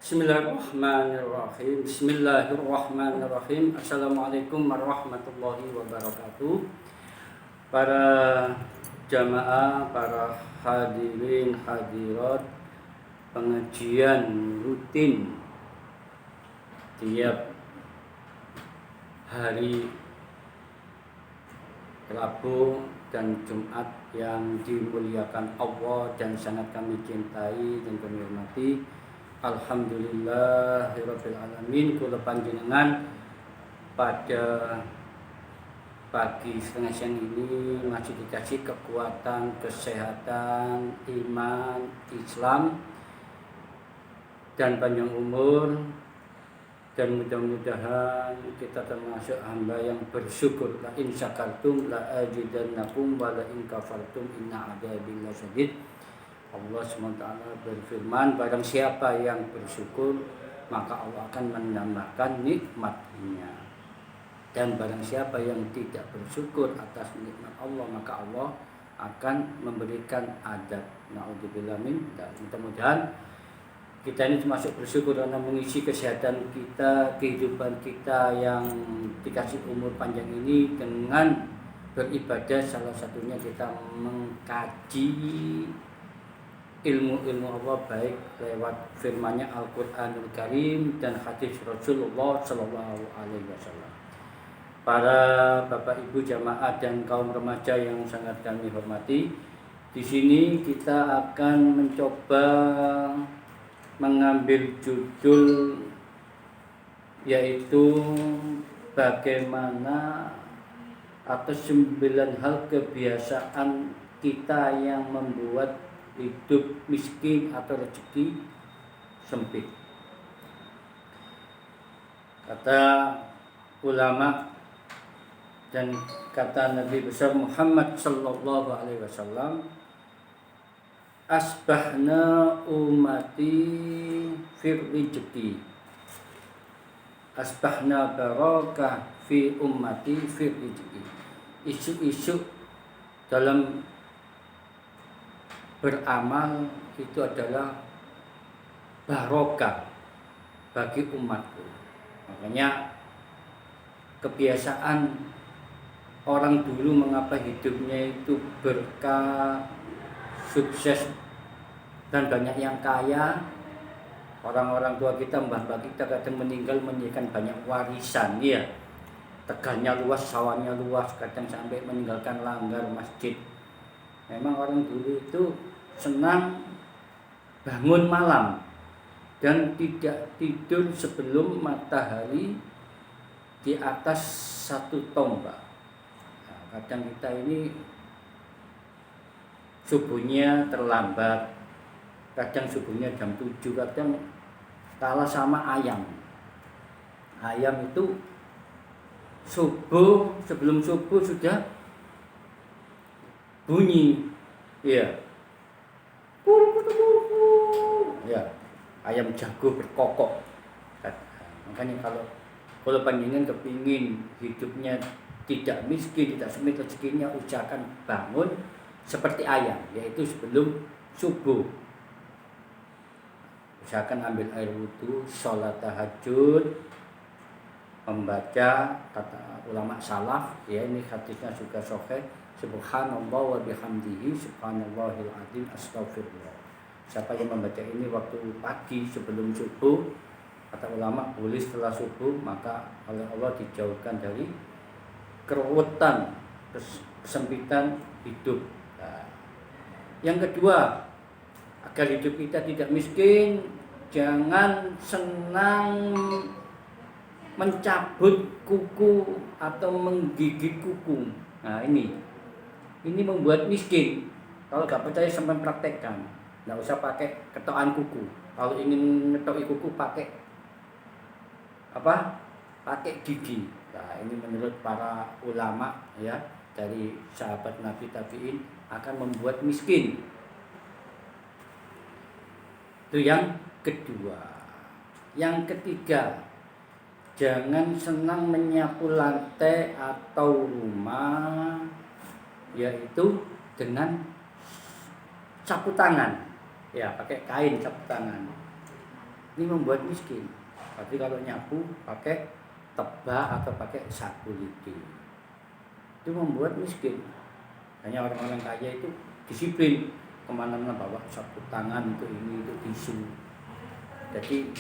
Bismillahirrahmanirrahim. Bismillahirrahmanirrahim. Assalamualaikum warahmatullahi wabarakatuh. Para jamaah, para hadirin hadirat pengajian rutin tiap hari Rabu dan Jumat yang dimuliakan Allah dan sangat kami cintai dan kami hormati. Alhamdulillahirabbil alamin. Kula panjenengan pada pagi setengah siang ini masih dikasih kekuatan, kesehatan, iman, Islam dan panjang umur, dan mudah-mudahan kita termasuk hamba yang bersyukur. La in syakartum la azidannakum wa la in kafartum inna adzabi lasyadid. Allah SWT berfirman, barang siapa yang bersyukur maka Allah akan menambahkan nikmat-Nya, dan barang siapa yang tidak bersyukur atas nikmat Allah maka Allah akan memberikan adab. Naudzubillah min dzalik. Mudah-mudahan kita ini termasuk bersyukur karena mengisi kesehatan kita, kehidupan kita yang dikasih umur panjang ini dengan beribadah. Salah satunya kita mengkaji ilmu-ilmu Allah, baik lewat firman-Nya Al-Qur'anul Karim dan hadis Rasulullah Sallallahu Alaihi Wasallam. Para bapak ibu jamaah dan kaum remaja yang sangat kami hormati, di sini kita akan mencoba mengambil judul yaitu bagaimana atau 9 hal kebiasaan kita yang membuat hidup miskin atau rezeki sempit. Kata ulama dan kata Nabi besar Muhammad sallallahu alaihi wasallam, asbahna ummati fir rizqi, asbahna barakah fi ummati fir rizqi. Isu-isu dalam beramal itu adalah barokah bagi umatku. Makanya kebiasaan orang dulu mengapa hidupnya itu berkah, sukses dan banyak yang kaya. Orang-orang tua kita, mbah-mbah kita kadang meninggal meninggalkan banyak warisan, ya. Tegalnya luas, sawahnya luas, kadang sampai meninggalkan langgar masjid. Memang orang dulu itu senang bangun malam dan tidak tidur sebelum matahari di atas 1 tombak. Nah, kadang kita ini subuhnya terlambat, kadang subuhnya jam 7, kadang kalah sama ayam. Ayam itu sebelum subuh sudah bunyi, ya, ya, ayam jago berkokok. Makanya kalau panjenengan kepingin hidupnya tidak miskin, tidak sempit rezekinya, usahakan bangun seperti ayam, yaitu sebelum subuh. Usahakan ambil air wudhu, sholat tahajud, membaca kata ulama salaf, ya, ini hadisnya juga sahih. Subhanallah wa bihamdihi subhanallahil azim astaghfirullah. Siapa yang membaca ini waktu pagi sebelum subuh, kata ulama, boleh setelah subuh, maka oleh Allah dijauhkan dari keruwetan, kesempitan hidup. Nah, yang kedua, agar hidup kita tidak miskin, jangan senang mencabut kuku atau menggigit kuku. Nah, ini membuat miskin. Kalau nggak percaya sampai praktekkan. Nggak usah pakai ketokan kuku. Kalau ingin ngetoki kuku pakai apa? Pakai gigi. Nah, ini menurut para ulama, ya, dari sahabat Nabi tabi'in, akan membuat miskin. Itu yang kedua. Yang ketiga, jangan senang menyapu lantai atau rumah, yaitu dengan sapu tangan, ya, pakai kain sapu tangan. Ini membuat miskin. Tapi kalau nyapu pakai tebak atau pakai sapu lidi, itu membuat miskin. Hanya orang-orang kaya itu disiplin, kemana-mana bawa sapu tangan untuk ini, untuk tisu. Jadi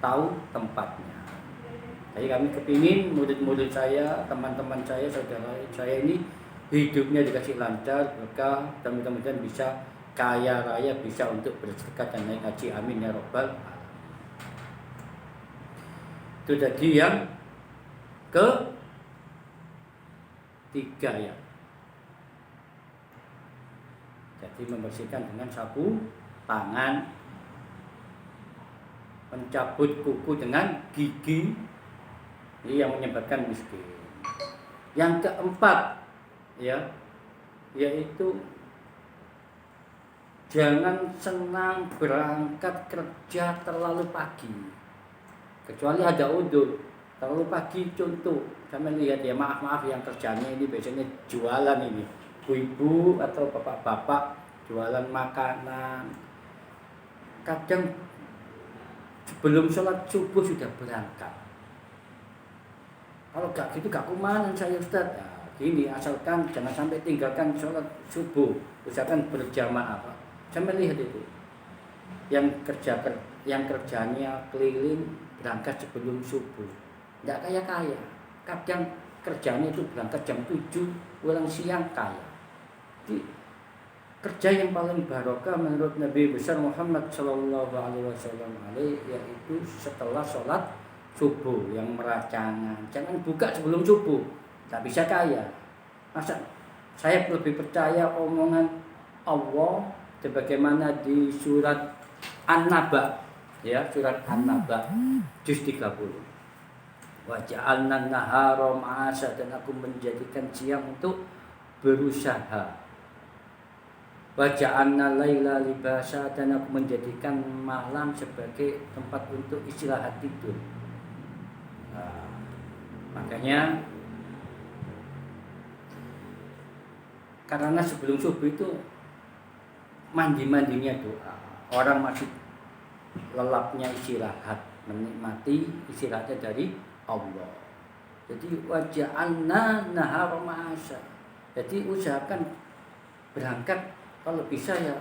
tahu tempatnya. Jadi kami kepingin murid-murid saya, teman-teman saya, saudara saya ini hidupnya dikasih lancar, berkah, dan mudah-mudahan bisa kaya raya, bisa untuk bersedekah dan naik haji, amin ya robbal alamin. Itu tadi yang ketiga ya. Jadi membersihkan dengan sapu tangan, mencabut kuku dengan gigi, ini yang menyebabkan miskin. Yang keempat ya, yaitu jangan senang berangkat kerja terlalu pagi, kecuali ada udzur. Terlalu pagi contoh, kami lihat ya, maaf yang kerjanya ini biasanya jualan ini, ibu-ibu atau bapak-bapak jualan makanan, kadang sebelum sholat subuh sudah berangkat. Kalau gak gitu gak kumanan saya Ustaz. Nah, gini, asalkan jangan sampai tinggalkan sholat subuh, usahakan berjamaah. Saya melihat itu yang kerjanya keliling berangkat sebelum subuh, nggak kaya. Kadang kerjanya itu berangkat jam 7 pulang siang kaya. Jadi kerja yang paling barokah menurut Nabi besar Muhammad Shallallahu Alaihi Wasallam yaitu setelah sholat subuh yang meracangan. Jangan buka sebelum subuh, tak bisa kaya. Masa saya lebih percaya omongan Allah sebagaimana di surat An-Naba ya, surat An-Naba juz 30. Wa ja'alna nahara ma'asa, dan aku menjadikan siang untuk berusaha. Wa ja'alna laila libasa, dan aku menjadikan malam sebagai tempat untuk istirahat tidur. Nah, makanya karena sebelum subuh itu mandinya doa. Orang masih lelapnya istirahat, menikmati istirahatnya dari Allah. Jadi waja'alna nahara ma'asa. Jadi usahakan berangkat kalau bisa ya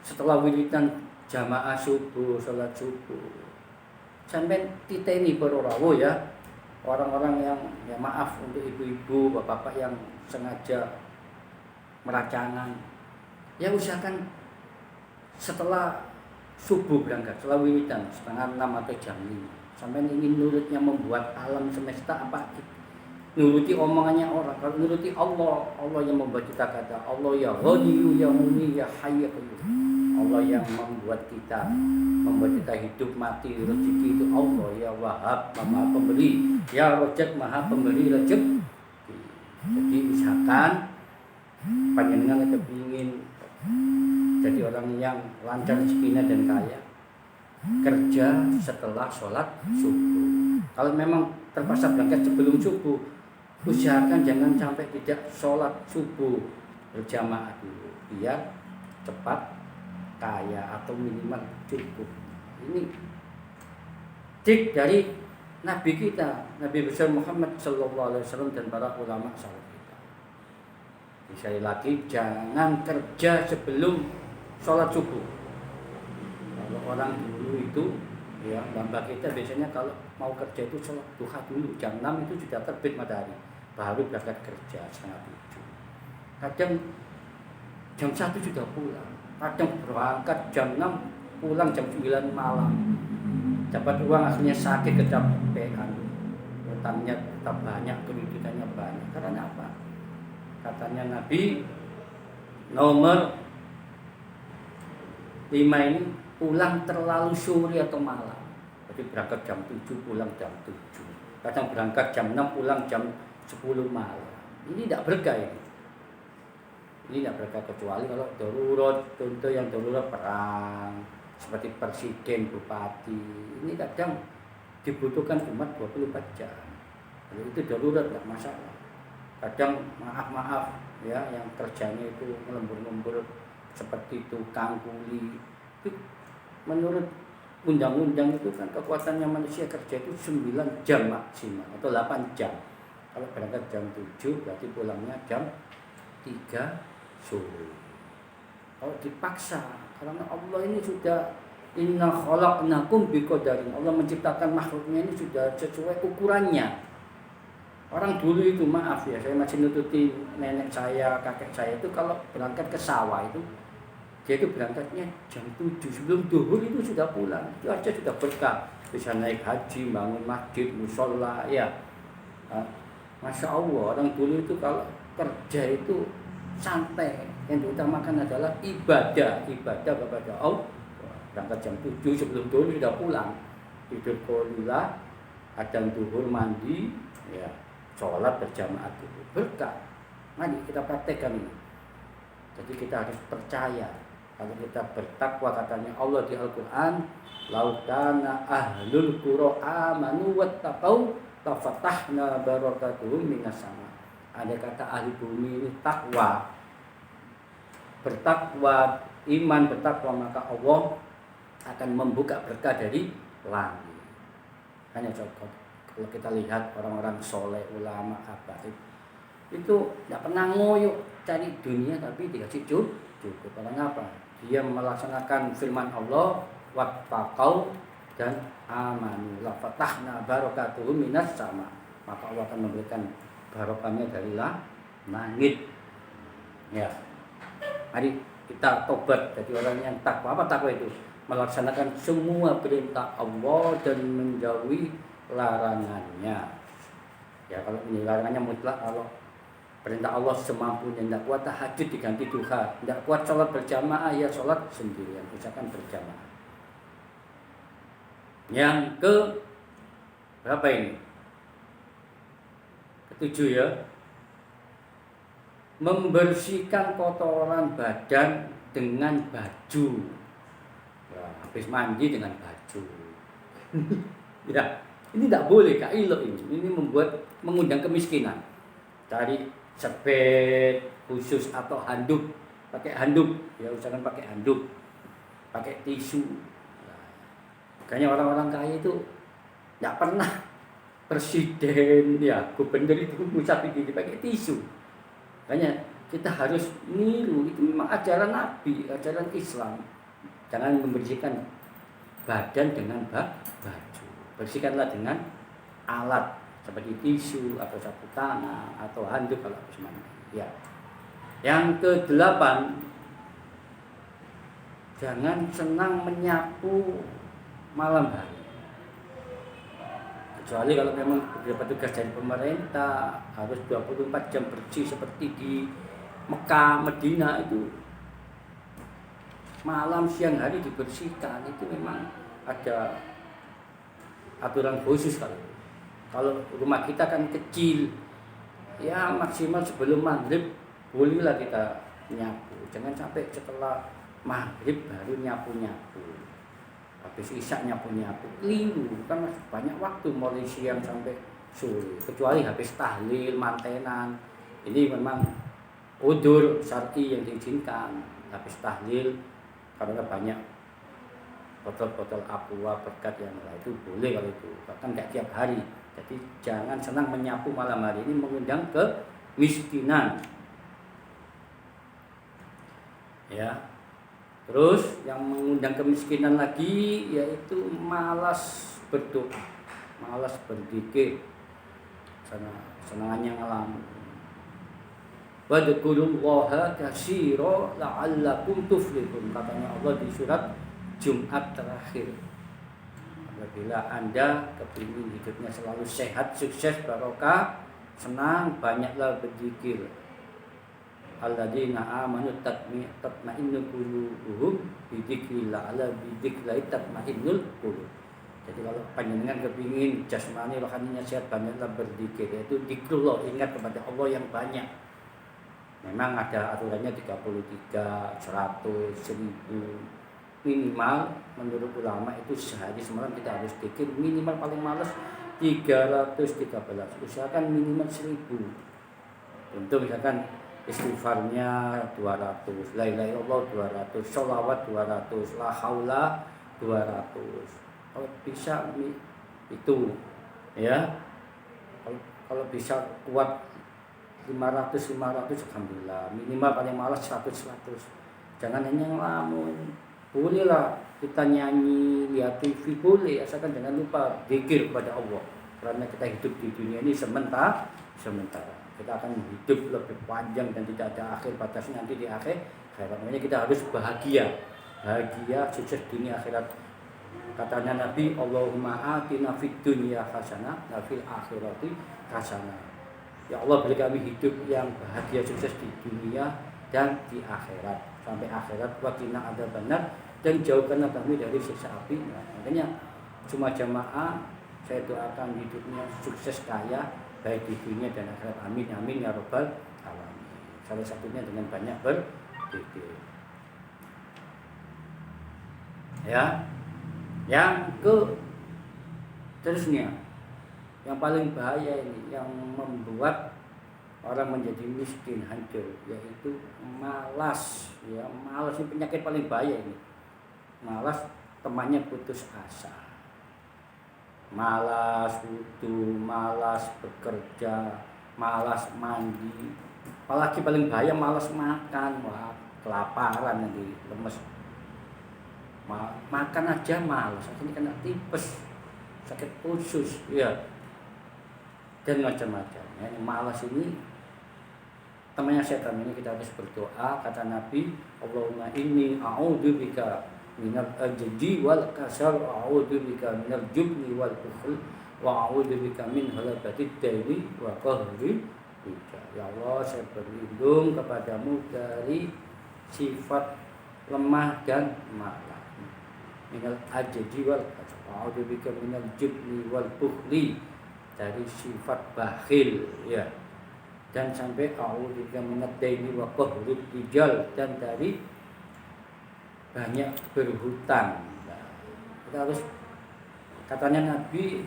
setelah wiridan jamaah subuh, sholat subuh. Sampai titeni perawo ya, orang-orang yang ya maaf untuk ibu-ibu, bapak-bapak yang sengaja meracangan, ya usahakan setelah subuh berangkat, setelah wiridan 5:30 atau jam 5. Sampai ingin nurutnya membuat alam semesta apa? Nuruti omongannya orang. Kalau nuruti Allah, Allah yang membuat kita kata Allah ya Ghaniyu ya Muni ya Hayy ya Qayyum. Allah yang membuat kita hidup mati, rezeki itu Allah ya Wahhab, Maha Pemberi, ya Rajak, Maha Pemberi rezeki. Jadi usahakan panjenengan kepingin jadi orang yang lancar rezekinya dan kaya, kerja setelah sholat subuh. Kalau memang terpaksa berangkat sebelum subuh, usahakan jangan sampai tidak sholat subuh berjamaah dulu, biar cepat kaya atau minimal cukup. Ini trik dari Nabi kita, Nabi besar Muhammad Sallallahu Alaihi Wasallam dan para ulama salaf kita. Sekali lagi, jangan kerja sebelum sholat subuh. Kalau orang dulu itu ya, bamba kita biasanya kalau mau kerja itu sholat duha dulu, jam 6 itu sudah terbit matahari, baru berangkat kerja 6:30. Kadang jam 1 sudah pulang, kadang berangkat jam 6 pulang jam 9 malam. Dapat uang akhirnya sakit, kecapean, utangnya tetap banyak, kerugiannya banyak. Karena apa? Katanya Nabi, nomor 5 ini pulang terlalu sore atau malam. Jadi berangkat jam 7 pulang jam 7. Kadang berangkat jam 6 pulang jam 10 malam. Ini tidak berkah ini. Ini tidak berkah kecuali kalau darurat, contoh yang darurat perang seperti presiden, bupati. Ini kadang dibutuhkan cuma 24 jam. Kalau itu darurat tidak masalah. Kadang maaf ya, yang kerjanya itu melembur-lembur seperti tukang kuli, itu menurut undang-undang itu kan kekuatannya manusia kerja itu 9 jam maksimal atau 8 jam. Kalau berangkat jam 7 berarti pulangnya jam 3 sore. Kalau dipaksa, karena Allah ini sudah inna khalaqnakum biqadarin. Allah menciptakan makhluknya ini sudah sesuai ukurannya. Orang dulu itu, maaf ya, saya masih nututi nenek saya, kakek saya itu kalau berangkat ke sawah itu dia itu berangkatnya jam 7 sebelum duhur itu sudah pulang. Itu aja sudah berkah, bisa naik haji, bangun masjid, musola, ya. Masya Allah, orang dulu itu kalau kerja itu santai. Yang diutamakan adalah ibadah kepada Allah. Berangkat jam 7 sebelum duhur sudah pulang, tidur qailulah, adzan duhur, mandi, ya, sholat berjamaah dulu, berkah. Mari kita praktekkan ini. Jadi kita harus percaya kalau kita bertakwa, katanya Allah di Al-Quran, lautana ahlul qura amanu wattaqau tafatahna barakatuhum minas sama. Ada kata ahli bumi ini takwa, bertakwa, iman bertakwa, maka Allah akan membuka berkah dari langit. Hanya contoh, kalau kita lihat orang-orang soleh, ulama, habaib itu tidak pernah ngoyo cari dunia, tapi dikasih cukup. Karena apa? Dia melaksanakan firman Allah, wattaqau dan amanu la fatahna barakatuhum minas sama. Maka Allah akan memberikan barokahnya dari langit. Ya. Mari kita tobat jadi orang yang takwa. Apa takwa itu? Melaksanakan semua perintah Allah dan menjauhi larangannya. Ya, kalau ini larangannya mutlak, kalau perintah Allah semampunya, tidak kuat tahajud diganti duha, tidak kuat sholat berjamaah, ya sholat sendirian, misalkan berjamaah. Yang ke berapa ini? Ketujuh ya. Membersihkan kotoran badan dengan baju. Ya, habis mandi dengan baju. Ya, ini tidak boleh, Kak Ilo ini. Ini mengundang kemiskinan. Cari sepet khusus atau handuk, pakai handuk, ya usahakan pakai handuk, pakai tisu. Makanya orang-orang kaya itu tidak pernah presiden, ya gubernur itu ngucapin gini pakai tisu. Makanya kita harus niru, itu memang ajaran Nabi, ajaran Islam. Jangan membersihkan badan dengan baju, bersihkanlah dengan alat seperti tisu atau sapu tangan atau handuk kalau habis mandi. Ya. Yang ke-8, jangan senang menyapu malam hari. Kecuali kalau memang petugas dari pemerintah harus 24 jam bersih seperti di Mekah, Medina itu malam siang hari dibersihkan, itu memang ada aturan khusus kalau. Kalau rumah kita kan kecil, ya maksimal sebelum maghrib bolehlah kita nyapu. Jangan sampai setelah maghrib baru nyapu-nyapu. Habis isya nyapu-nyapu, keliru. Kan banyak waktu mulai siang sampai sore. Kecuali habis tahlil, mantenan. Ini memang udzur syar'i yang diizinkan. Habis tahlil, karena banyak botol-botol aqua, berkat yang lain, itu boleh kalau itu. Bahkan nggak tiap hari. Jadi jangan senang menyapu malam hari, ini mengundang kemiskinan. Ya. Terus yang mengundang kemiskinan lagi yaitu malas berdoa, malas berzikir. Senangannya ngelamun. Wadkurullaha katsira la'allakum tuflihun, katanya Allah di surat Jumat terakhir. Apabila Anda kepingin hidupnya selalu sehat, sukses, barokah, senang, banyaklah berzikir. Alladzina amanu tatma'innu qulubuhum bi dzikrillah, ala bi dzikrillah tatma'innul qulub. Jadi kalau panjenengan kepingin jasmani rohaninya sehat, banyaklah berzikir, yaitu zikrullah, ingat kepada Allah yang banyak. Memang ada aturannya 33, 100, 1000. Minimal menurut ulama itu sehari semalam kita harus zikir minimal paling malas 313. Usahakan minimal 1000. Untuk misalkan istighfarnya 200, la ilaha illallah 200, sholawat 200, la haula 200. Kalau bisa itu ya. Kalau bisa kuat 500 alhamdulillah. Minimal paling malas 100. Jangan hanya ngelamun. Bolehlah kita nyanyi, lihat TV boleh, asalkan jangan lupa zikir kepada Allah. Karena kita hidup di dunia ini sementara. Kita akan hidup lebih panjang dan tidak ada akhir batasnya nanti di akhir. Makanya kita harus bahagia, sukses dunia akhirat. Katanya Nabi, Allahumma atina fid dunya hasanah wa fil akhirati hasanah. Ya Allah, beri kami hidup yang bahagia, sukses di dunia dan di akhirat. Sampai akhirat, wa qina adzabannar, dan jauhkanlah kami dari siksa api. Nah, makanya cuma jamaah saya doakan hidupnya sukses kaya baik di dunia dan akhirat. Amin amin ya rabbal alamin. Salah satunya dengan banyak berzikir. Ya. Yang terusnya yang paling bahaya ini yang membuat orang menjadi miskin hancur, yaitu malas. Ya, malas ini penyakit paling bahaya ini. Malas temannya putus asa. Malas wudu, malas bekerja, malas mandi. Apalagi paling bahaya malas makan, wah, kelaparan nanti lemes. Makan aja malas, akhirnya kena tipes, sakit usus, ya, dan macam-macam. Ya, malas ini temannya setan. Ini kita harus berdoa. Kata Nabi, Allahumma inni a'udzubika minal ajzi wal kasal, a'udzubika minal jubni wal bukhl, wa a'udzubika min halabatid daini wa qahri rijal. Ya Allah, saya berlindung kepadamu dari sifat lemah dan malas. Minal ajzi wal kasal, a'udzubika minal jubni wal bukhli, dari sifat bakhil, ya, dan sampai a'udzubika minad daini wa qahri rijal, dan dari banyak berhutang. Nah, kita harus, katanya Nabi,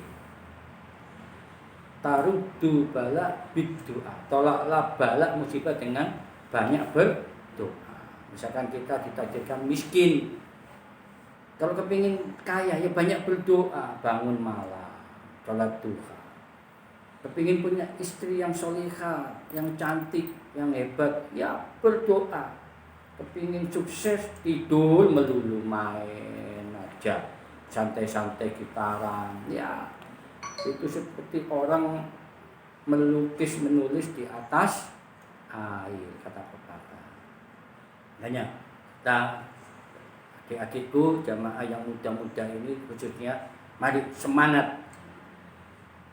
taruddu bala biddu'a, tolaklah bala musibah dengan banyak berdoa. Misalkan kita ditakdirkan miskin, kalau kepingin kaya ya banyak berdoa, bangun malam, sholat duha. Kepingin punya istri yang solihah, yang cantik, yang hebat, ya berdoa. Kepingin sukses, tidur melulu, main aja, santai-santai gitaran, ya itu seperti orang melukis, menulis di atas air, kata pepatah. Makanya kita, adik-adikku, jamaah yang muda-muda ini khususnya, mari semangat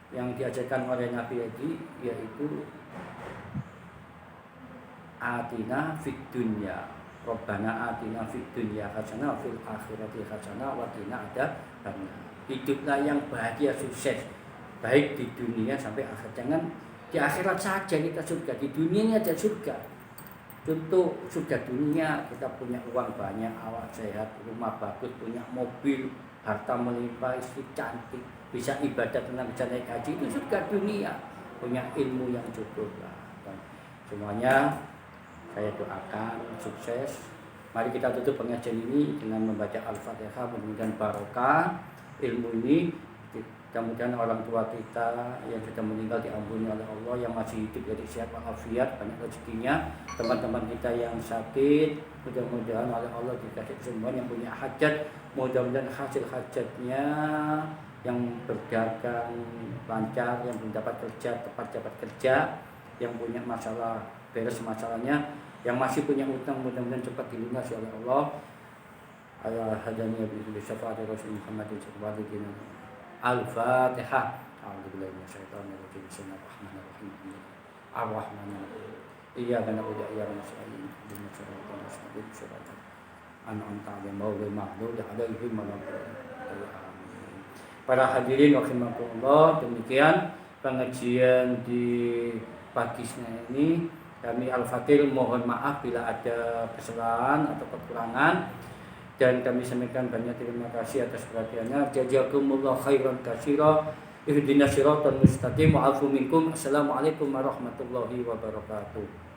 yang diajarkan oleh Nabi tadi, yaitu atina fid dunya, Rabbana atina fid dunya hasanah fil akhirati hasanah wa qina adzabannar. Hiduplah yang bahagia, sukses baik di dunia sampai akhirat. Jangan di akhirat saja kita surga, di dunia aja surga. Contoh surga dunia, kita punya uang banyak, awak sehat, rumah bagus, punya mobil, harta melimpah, istri cantik, bisa ibadah, tenang, bisa naik haji, itu surga dunia. Punya ilmu yang cukup lah. Dan semuanya saya doakan sukses. Mari kita tutup pengajian ini dengan membaca Al-Fatihah, mudah-mudahan barokah ilmu ini. Mudah-mudahan orang tua kita yang sudah meninggal diampuni oleh Allah, yang masih hidup dari sehat walafiat, banyak rezekinya. Teman-teman kita yang sakit, mudah-mudahan oleh Allah dikasih kesembuhan. Yang punya hajat, mudah-mudahan hasil hajatnya, yang berdagang lancar, yang belum dapat kerja tepat dapat kerja, yang punya masalah beres masalahnya, yang masih punya utang mudah-mudahan cepat dilunasi oleh Allah. Allah hadaniya bi syafaati Rasul Muhammad sallallahu alaihi wasallam. Al-Fatihah. A'udzubillahi minasyaitonir rajim. Bismillahirrahmanirrahim. Ar-Rahmanir-Rahim. Iyyaka na'budu wa iyyaka nasta'in. Ihdinas siratal mustaqim. Shiratal an'amta 'alaihim ghairil maghdubi 'alaihim waladdallin. Para hadirin rahimakumullah, demikian pengajian di pagi ini. Kami Al-Fatih mohon maaf bila ada kesalahan atau kekurangan. Dan kami sampaikan banyak terima kasih atas perhatiannya. Jazakumullah khairan katsira. Ihdinas siratal mustaqim. Wa'afu minkum. Assalamualaikum warahmatullahi wabarakatuh.